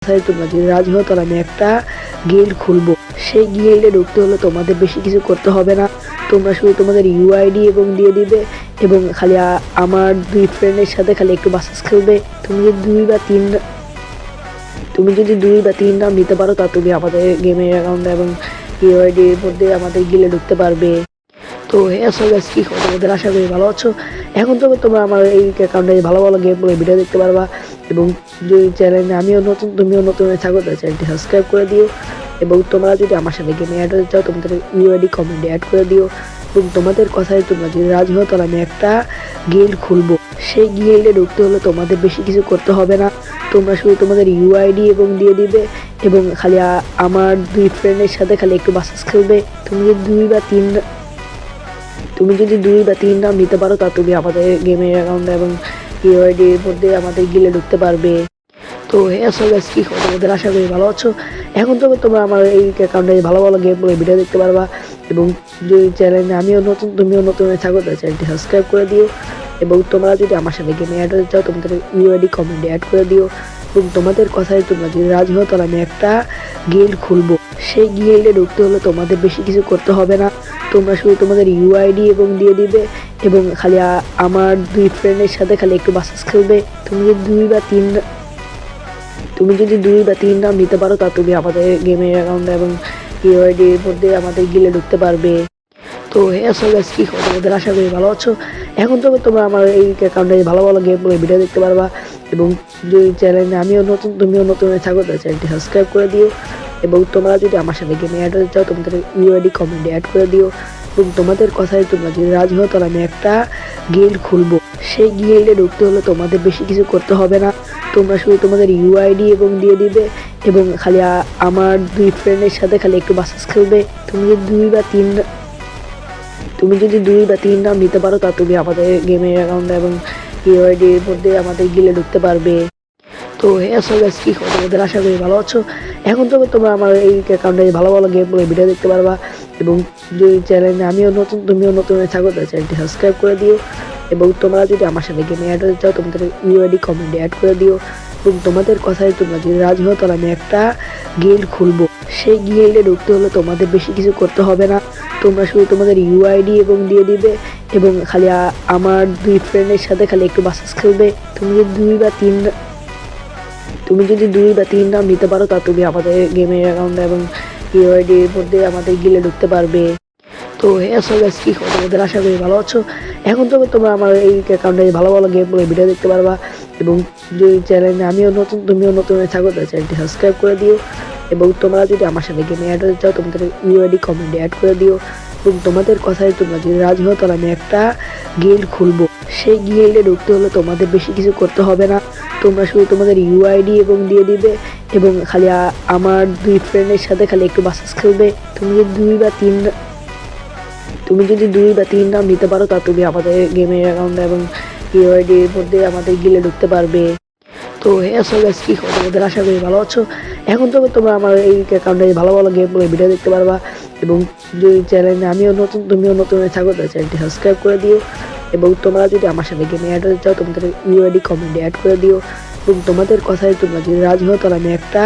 তোমরা যদি রাজি হও তাহলে আমি একটা গিল্ড খুলবো। সেই গিল্ডে ঢুকতে হলে তোমাদের বেশি কিছু করতে হবে না। তোমরা শুধু তোমাদের ইউআইডি এবং দিয়ে দিবে এবং খালি আমার 2 ফ্রেন্ডের সাথে খালি একটু বাসাস খেলবে। তুমি যদি 2 বা 3 রাউন্ড নিতে পারো তা তুমি আমাদের গেমের অ্যাকাউন্টে এবং ইউআইডির মধ্যে আমাদের গিলে ঢুকতে পারবে। তো আসলে গাইস কি খবর তোমাদের, আশা করি ভালো আছো। এখন তবে তোমরা আমার এই অ্যাকাউন্টে ভালো ভালো গেম প্লে ভিডিও দেখতে পারবা এবং যদি চ্যানেলে আমিও নতুন তুমিও নতুন থাকো তাহলে চ্যানেলটি সাবস্ক্রাইব করে দিও এবং তোমরা যদি আমার সাথে গেমে অ্যাড হতে চাও তোমাদের ইউআইডি কমেন্টে অ্যাড করে দিও এবং তোমাদের কথায় তোমরা যদি রাজি হও তাহলে আমি একটা গিল্ড খুলবো। সেই গিল্ডে ঢুকতে হলে তোমাদের বেশি কিছু করতে হবে না। তোমরা শুধু তোমাদের ইউআইডি এবং দিয়ে দিবে এবং খালি আমার 2 ফ্রেন্ডের সাথে খালি একটু বাসাস খেলবে। তুমি যদি 2 বা 3 রাউন্ড নিতে পারো তা তুমি আমাদের গেমের অ্যাকাউন্টে এবং ইউআইডির মধ্যে আমাদের গিলে ঢুকতে পারবে। তো আসলে গাইস কি খবর তোমাদের, আশা করি ভালো আছো। এখন তবে তোমরা আমার এই অ্যাকাউন্টে ভালো ভালো গেম প্লে ভিডিও দেখতে পারবা এবং যদি চ্যানেলে আমিও নতুন তুমিও নতুন থাকো তাহলে চ্যানেলটি সাবস্ক্রাইব করে দিও এবং তোমরা যদি আমার সাথে গেমে অ্যাড হতে চাও তোমাদের ইউআইডি কমেন্টে অ্যাড করে দিও এবং তোমাদের কথায় তোমরা যদি রাজি হও তাহলে আমি একটা গিল্ড খুলবো। সেই গিল্ডে ঢুকতে হলে তোমাদের বেশি কিছু করতে হবে না। তোমরা শুধু তোমাদের ইউআইডি এবং দিয়ে দিবে এবং খালি আমার 2 ফ্রেন্ডের সাথে খালি একটু বাসাস খেলবে। তুমি যদি 2 বা 3 রাউন্ড নিতে পারো তা তুমি আমাদের গেমের অ্যাকাউন্টে এবং ইউআইডির মধ্যে আমাদের গিলে ঢুকতে পারবে। তো আসলে গাইস কি খবর তোমাদের, আশা করি ভালো আছো। এখন তবে তোমরা আমার এই অ্যাকাউন্টে ভালো ভালো গেম প্লে ভিডিও দেখতে পারবা এবং যদি চ্যানেলে আমিও নতুন তুমিও নতুন থাকো তাহলে চ্যানেলটি সাবস্ক্রাইব করে দিও এবং তোমরা যদি আমার সাথে গেমে অ্যাড হতে চাও তোমাদের ইউআইডি কমেন্টে অ্যাড করে দিও এবং তোমাদের কথায় তোমরা যদি রাজি হও তাহলে আমি একটা গিল্ড খুলবো। সেই গিল্ডে ঢুকতে হলে তোমাদের বেশি কিছু করতে হবে না। তোমরা শুধু তোমাদের ইউআইডি এবং দিয়ে দিবে এবং খালি আমার 2 ফ্রেন্ডের সাথে খালি একটু বাসাস খেলবে। তুমি যদি 2 বা 3 রাউন্ড নিতে পারো তা তুমি আমাদের গেমের অ্যাকাউন্টে এবং ইউআইডির মধ্যে আমাদের গিলে ঢুকতে পারবে। তো আসলে গাইস কি খবর তোমাদের, আশা করি ভালো আছো। এখন তবে তোমরা আমার এই অ্যাকাউন্টে ভালো ভালো গেম প্লে ভিডিও দেখতে পারবা এবং যদি চ্যানেলে আমিও নতুন তুমিও নতুন থাকো তাহলে চ্যানেলটি সাবস্ক্রাইব করে দিও এবং তোমরা যদি আমার সাথে গেমে অ্যাড হতে চাও তোমাদের ইউআইডি কমেন্টে অ্যাড করে দিও এবং তোমাদের কথায় তোমরা যদি রাজি হও তাহলে আমি একটা গিল্ড খুলবো। সেই গিল্ডে ঢুকতে হলে তোমাদের বেশি কিছু করতে হবে না। তোমরা শুধু তোমাদের ইউআইডি এবং দিয়ে দিবে এবং খালি আমার 2 ফ্রেন্ডের সাথে খালি একটু বাসাস খেলবে। তুমি যদি 2 বা 3 রাউন্ড নিতে পারো তা তুমি আমাদের গেমের অ্যাকাউন্টে এবং ইউআইডির মধ্যে আমাদের গিলে ঢুকতে পারবে। তো আসলে গাইস কি খবর তোমাদের, আশা করি ভালো আছো। এখন তবে তোমরা আমার এই অ্যাকাউন্টে ভালো ভালো গেম প্লে ভিডিও দেখতে পারবা এবং যদি চ্যানেলে আমিও নতুন তুমিও নতুন থাকো তাহলে চ্যানেলটি সাবস্ক্রাইব করে দিও এবং তোমরা যদি আমার সাথে গেমে অ্যাড হতে চাও তোমাদের ইউআইডি কমেন্টে অ্যাড করে দিও এবং তোমাদের কথায় তোমরা যদি রাজি হও তাহলে আমি একটা গিল্ড খুলবো। সেই গিল্ডে ঢুকতে হলে তোমাদের বেশি কিছু করতে হবে না। তোমরা শুধু তোমাদের ইউআইডি এবং দিয়ে দিবে এবং খালি আমার 2 ফ্রেন্ডের সাথে খালি একটু বাসাস খেলবে। তুমি যদি 2 বা 3 রাউন্ড নিতে পারো তা তুমি আমাদের গেমের অ্যাকাউন্টে এবং ইউআইডির মধ্যে আমাদের গিলে ঢুকতে পারবে। তো আসলে গাইস কি খবর তোমাদের, আশা করি ভালো আছো। এখন তবে তোমরা আমার এই অ্যাকাউন্টে ভালো ভালো গেম প্লে ভিডিও দেখতে পারবা এবং যদি চ্যানেলে আমিও নতুন তুমিও নতুন থাকো তাহলে চ্যানেলটি সাবস্ক্রাইব করে দিও এবং তোমরা যদি আমার সাথে গেমে অ্যাড হতে চাও তোমাদের ইউআইডি কমেন্টে অ্যাড করে দিও এবং তোমাদের কথায় তোমরা যদি রাজি হও তাহলে আমি একটা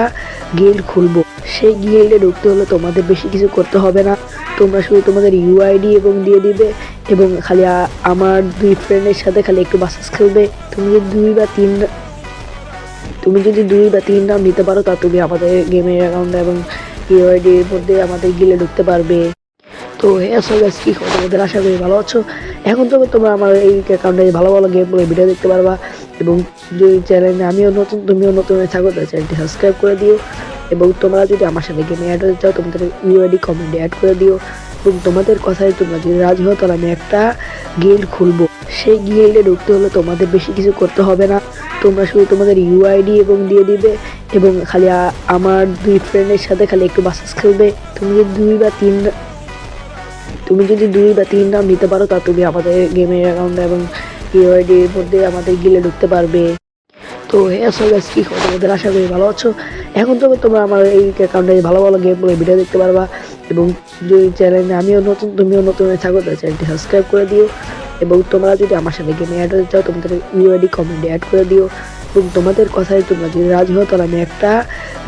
গিল্ড খুলবো। সেই গিল্ডে ঢুকতে হলে তোমাদের বেশি কিছু করতে হবে না। তোমরা শুধু তোমাদের ইউআইডি এবং দিয়ে দিবে এবং খালি আমার 2 ফ্রেন্ডের সাথে খালি একটু বাসাস খেলবে। তুমি যদি 2 বা 3 রাউন্ড নিতে পারো তা তুমি আমাদের গেমের অ্যাকাউন্টে এবং ইউআইডির মধ্যে আমাদের গিলে ঢুকতে পারবে। তো আসলে গাইস কি খবর তোমাদের, আশা করি ভালো আছো। এখন তবে তোমরা আমার এই অ্যাকাউন্টে ভালো ভালো গেম প্লে ভিডিও দেখতে পারবা এবং যদি চ্যানেলে আমিও নতুন তুমিও নতুন থাকো তাহলে চ্যানেলটি সাবস্ক্রাইব করে দিও এবং তোমরা যদি আমার সাথে গেমে অ্যাড হতে চাও তোমাদের ইউআইডি কমেন্টে অ্যাড করে দিও এবং তোমাদের কথায় তোমরা যদি রাজি হও তাহলে আমি একটা গিল্ড খুলবো। সেই গিল্ডে ঢুকতে হলে তোমাদের বেশি কিছু করতে হবে না। তোমরা শুধু তোমাদের ইউআইডি এবং দিয়ে দিবে এবং খালি আমার 2 ফ্রেন্ডের সাথে খালি একটু বাসাস খেলবে। তুমি যদি 2 বা 3 রাউন্ড নিতে পারো তা তুমি আমাদের গেমের অ্যাকাউন্টে এবং ইউআইডির মধ্যে আমাদের গিলে ঢুকতে পারবে। তো আসলে গাইস কি খবর তোমাদের, আশা করি ভালো আছো। এখন তবে তোমরা আমার এই অ্যাকাউন্টে ভালো ভালো গেম প্লে ভিডিও দেখতে পারবা এবং যদি চ্যানেলে আমিও নতুন তুমিও নতুন থাকো তাহলে চ্যানেলটি সাবস্ক্রাইব করে দিও এবং তোমরা যদি আমার সাথে গেমে অ্যাড হতে চাও তোমাদের ইউআইডি কমেন্টে অ্যাড করে দিও এবং তোমাদের কথায় তোমরা যদি রাজি হও তাহলে আমি একটা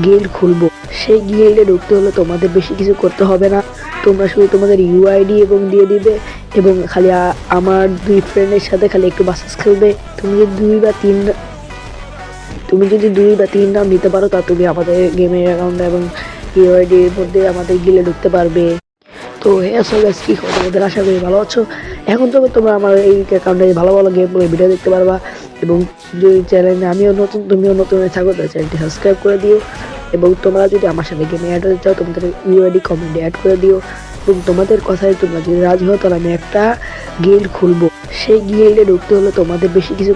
গিল্ড খুলবো। সেই গিল্ডে ঢুকতে হলে তোমাদের বেশি কিছু করতে হবে না, তোমরা শুধু তোমাদের ইউআইডি এবং দিয়ে দিবে এবং খালি আমার 2 ফ্রেন্ডের সাথে খালি একটু বাসাস খেলবে। তুমি যদি 2 বা 3 রাউন্ড নিতে পারো তা তুমি আমাদের গেমের অ্যাকাউন্টে এবং ইউআইডির মধ্যে আমাদের গিলে ঢুকতে পারবে। তো হ্যাঁ সো গাইস, কি খবর তোমাদের? আশা করি ভালো আছো। এখন তো তোমরা আমার এই অ্যাকাউন্টে ভালো ভালো গেম ভিডিও দেখতে পারবা এবং যদি চ্যানেলে আমিও নতুন তুমিও নতুন হয়ে থাকো তাহলে চ্যানেলটি সাবস্ক্রাইব করে দিও এবং তোমরা যদি আমার সাথে গেমে অ্যাড হতে চাও তোমাদের ইউআইডি কমেন্টে অ্যাড করে দিও এবং তোমাদের কথায় তোমরা যদি রাজি হও তাহলে আমি একটা গিল্ড খুলবো। সেই গিল্ডে ঢুকতে হলে তোমাদের বেশি কিছু